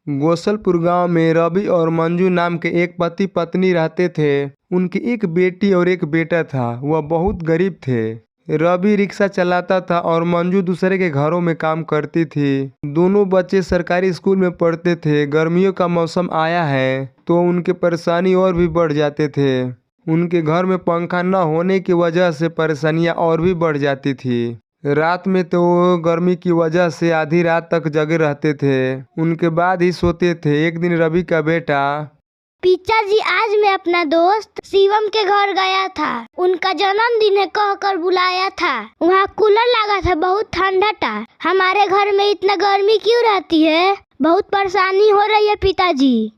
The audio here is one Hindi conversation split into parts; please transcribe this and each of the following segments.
गोसलपुर गांव में रवि और मंजू नाम के एक पति पत्नी रहते थे। उनकी एक बेटी और एक बेटा था। वह बहुत गरीब थे। रवि रिक्शा चलाता था और मंजू दूसरे के घरों में काम करती थी। दोनों बच्चे सरकारी स्कूल में पढ़ते थे। गर्मियों का मौसम आया है तो उनके परेशानी और भी बढ़ जाते थे। उनके घर में पंखा न होने की वजह से परेशानियां और भी बढ़ जाती थी। रात में तो वो गर्मी की वजह से आधी रात तक जगे रहते थे। उनके बाद ही सोते थे। एक दिन रवि का बेटा, पिताजी, आज मैं अपना दोस्त शिवम के घर गया था। उनका जन्मदिन है कहकर बुलाया था। वहाँ कूलर लगा था, बहुत ठंडा था। हमारे घर में इतना गर्मी क्यों रहती है? बहुत परेशानी हो रही है पिताजी।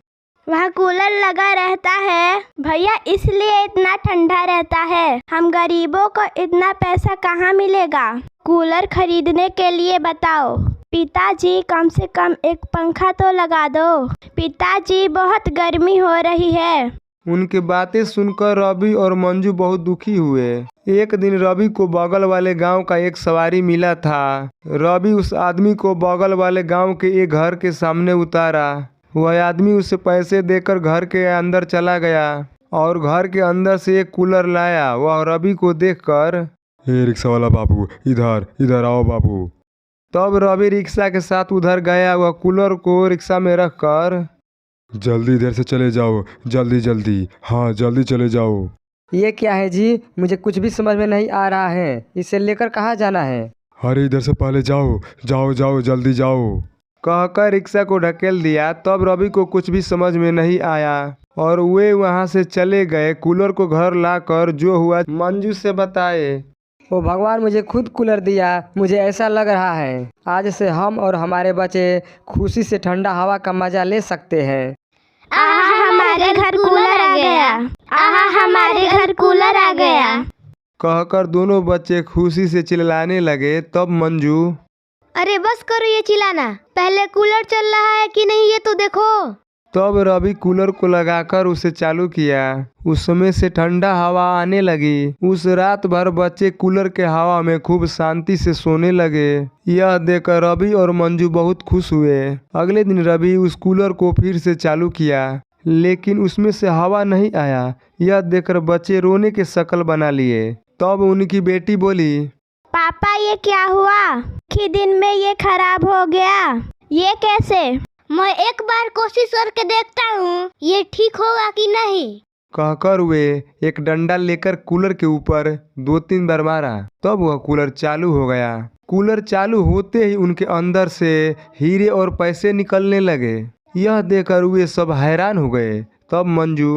वहाँ कूलर लगा रहता है भैया, इसलिए इतना ठंडा रहता है। हम गरीबों को इतना पैसा कहाँ मिलेगा कूलर खरीदने के लिए, बताओ। पिताजी, कम से कम एक पंखा तो लगा दो। पिताजी, बहुत गर्मी हो रही है। उनकी बातें सुनकर रवि और मंजू बहुत दुखी हुए। एक दिन रवि को बगल वाले गांव का एक सवारी मिला था। रवि उस आदमी को बगल वाले गांव के एक घर के सामने उतारा। वह आदमी उसे पैसे देकर घर के अंदर चला गया और घर के अंदर से एक कूलर लाया। वह रवि को देखकर, हे रिक्शा वाला बाबू, इधर इधर आओ बाबू। तब रवि रिक्शा के साथ उधर गया। वह कूलर को रिक्शा में रखकर, जल्दी इधर से चले जाओ, जल्दी जल्दी, हाँ जल्दी चले जाओ। ये क्या है जी? मुझे कुछ भी समझ में नहीं आ रहा है। इसे लेकर कहाँ जाना है? अरे इधर से पहले जाओ, जाओ जाओ जल्दी जाओ। कहकर रिक्शा को ढकेल दिया। तब रवि को कुछ भी समझ में नहीं आया और वे वहां से चले गए। कूलर को घर लाकर जो हुआ मंजू से बताए। ओ भगवान, मुझे खुद कूलर दिया। मुझे ऐसा लग रहा है आज से हम और हमारे बच्चे खुशी से ठंडा हवा का मजा ले सकते हैं। आहा, हमारे घर कूलर आ गया। आहा, हमारे घर कूलर आ गया। कहकर दोनों बच्चे खुशी से चिल्लाने लगे। तब मंजू, अरे बस करो ये चिल्लाना, पहले कूलर चल रहा है कि नहीं ये तो देखो। तब रवि कूलर को लगाकर उसे चालू किया। उस समय से ठंडा हवा आने लगी। उस रात भर बच्चे कूलर के हवा में खूब शांति से सोने लगे। यह देखकर रवि और मंजू बहुत खुश हुए। अगले दिन रवि उस कूलर को फिर से चालू किया, लेकिन उसमें से हवा नहीं आया। यह देखकर बच्चे रोने के शक्ल बना लिए। तब उनकी बेटी बोली, पापा, ये क्या हुआ कि दिन में ये खराब हो गया? ये कैसे? मैं एक बार कोशिश करके देखता हूँ ये ठीक होगा कि नहीं। कहकर वे एक डंडा लेकर कूलर के ऊपर 2-3 बार मारा। तब वह कूलर चालू हो गया। कूलर चालू होते ही उनके अंदर से हीरे और पैसे निकलने लगे। यह देखकर वे सब हैरान हो गए। तब मंजू,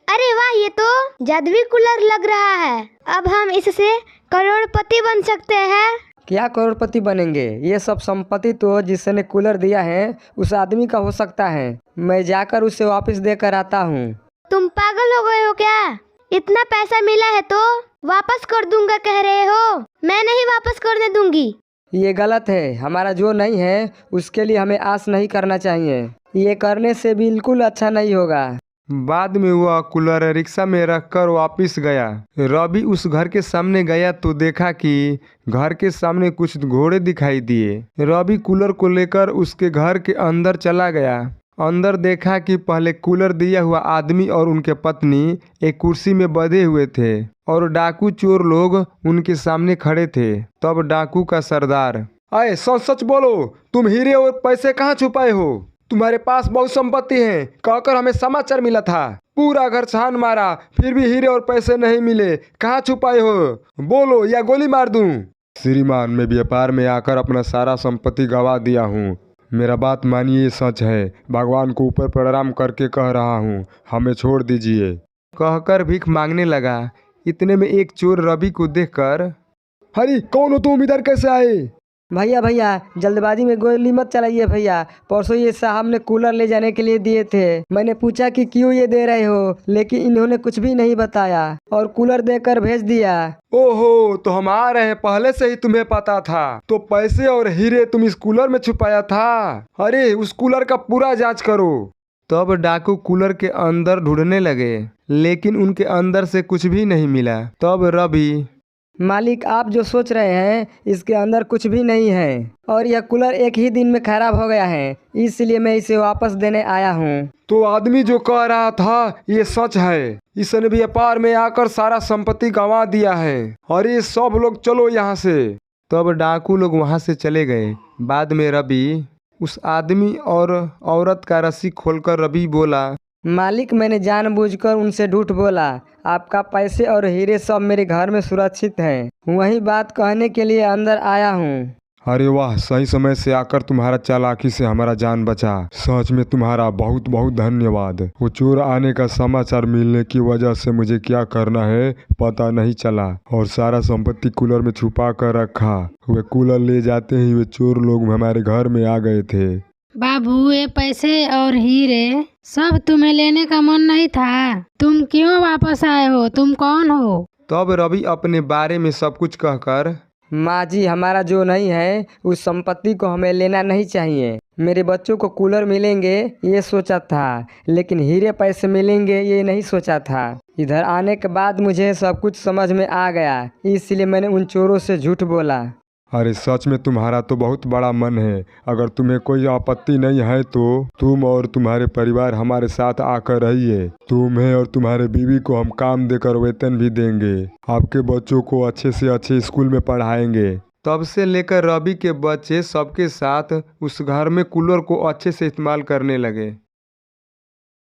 अरे वाह, ये तो जादुई कूलर लग रहा है। अब हम इससे करोड़पति बन सकते हैं। क्या करोड़पति बनेंगे? ये सब संपत्ति तो जिसने कूलर दिया है उस आदमी का हो सकता है। मैं जाकर उसे वापस देकर आता हूँ। तुम पागल हो गए हो क्या? इतना पैसा मिला है तो वापस कर दूंगा कह रहे हो? मैं नहीं वापस करने दूंगी। ये गलत है। हमारा जो नहीं है उसके लिए हमें आस नहीं करना चाहिए। ये करने से बिल्कुल अच्छा नहीं होगा। बाद में वह कूलर रिक्शा में रखकर वापस गया। रवि उस घर के सामने गया तो देखा कि घर के सामने कुछ घोड़े दिखाई दिए। रवि कूलर को लेकर उसके घर के अंदर चला गया। अंदर देखा कि पहले कूलर दिया हुआ आदमी और उनके पत्नी एक कुर्सी में बंधे हुए थे और डाकू चोर लोग उनके सामने खड़े थे। तब डाकू का सरदार, अरे सच सच बोलो, तुम हीरे और पैसे कहाँ छुपाए हो? तुम्हारे पास बहुत संपत्ति है कहकर हमें समाचार मिला था। पूरा घर छान मारा, फिर भी हीरे और पैसे नहीं मिले। कहाँ छुपाए हो? बोलो या गोली मार दूं। श्रीमान, मैं व्यापार में आकर अपना सारा संपत्ति गंवा दिया हूँ। मेरा बात मानिए, ये सच है। भगवान को ऊपर प्रणाम करके कह रहा हूँ, हमें छोड़ दीजिए। कहकर भीख मांगने लगा। इतने में एक चोर रवि को देखकर, अरे कौन हो तुम? इधर कैसे आए? भैया भैया, जल्दबाजी में गोली मत चलाइए भैया। परसों ये साहब ने कूलर ले जाने के लिए दिए थे। मैंने पूछा कि क्यों ये दे रहे हो, लेकिन इन्होंने कुछ भी नहीं बताया और कूलर देकर भेज दिया। ओहो, तो हम आ रहे हैं, पहले से ही तुम्हें पता था। तो पैसे और हीरे तुम इस कूलर में छुपाया था? अरे उस कूलर का पूरा जांच करो। तब डाकू कूलर के अंदर ढूंढने लगे, लेकिन उनके अंदर से कुछ भी नहीं मिला। तब रवि, मालिक, आप जो सोच रहे हैं इसके अंदर कुछ भी नहीं है और यह कूलर एक ही दिन में खराब हो गया है, इसलिए मैं इसे वापस देने आया हूँ। तो आदमी जो कह रहा था ये सच है। इसने व्यापार में आकर सारा संपत्ति गंवा दिया है। अरे सब लोग चलो यहाँ से। तब डाकू लोग वहां से चले गए। बाद में रवि उस आदमी और औरत का रस्सी खोलकर रवि बोला, मालिक, मैंने जानबूझकर उनसे झूठ बोला। आपका पैसे और हीरे सब मेरे घर में सुरक्षित हैं। वही बात कहने के लिए अंदर आया हूँ। अरे वाह, सही समय से आकर तुम्हारा चालाकी से हमारा जान बचा। सच में तुम्हारा बहुत बहुत धन्यवाद। वो चोर आने का समाचार मिलने की वजह से मुझे क्या करना है पता नहीं चला और सारा संपत्ति कूलर में छुपा कर रखा। वे कूलर ले जाते ही वे चोर लोग हमारे घर में आ गए थे। बाबू, ये पैसे और हीरे सब तुम्हें लेने का मन नहीं था? तुम क्यों वापस आए हो? तुम कौन हो? तब रवि अपने बारे में सब कुछ कहकर, माँ जी, हमारा जो नहीं है उस संपत्ति को हमें लेना नहीं चाहिए। मेरे बच्चों को कूलर मिलेंगे ये सोचा था, लेकिन हीरे पैसे मिलेंगे ये नहीं सोचा था। इधर आने के बाद मुझे सब कुछ समझ में आ गया, इसलिए मैंने उन चोरों से झूठ बोला। अरे सच में तुम्हारा तो बहुत बड़ा मन है। अगर तुम्हें कोई आपत्ति नहीं है तो तुम और तुम्हारे परिवार हमारे साथ आकर रहिए। तुम्हें और तुम्हारे बीवी को हम काम देकर वेतन भी देंगे। आपके बच्चों को अच्छे से अच्छे स्कूल में पढ़ाएंगे। तब से लेकर रवि के बच्चे सबके साथ उस घर में कूलर को अच्छे से इस्तेमाल करने लगे।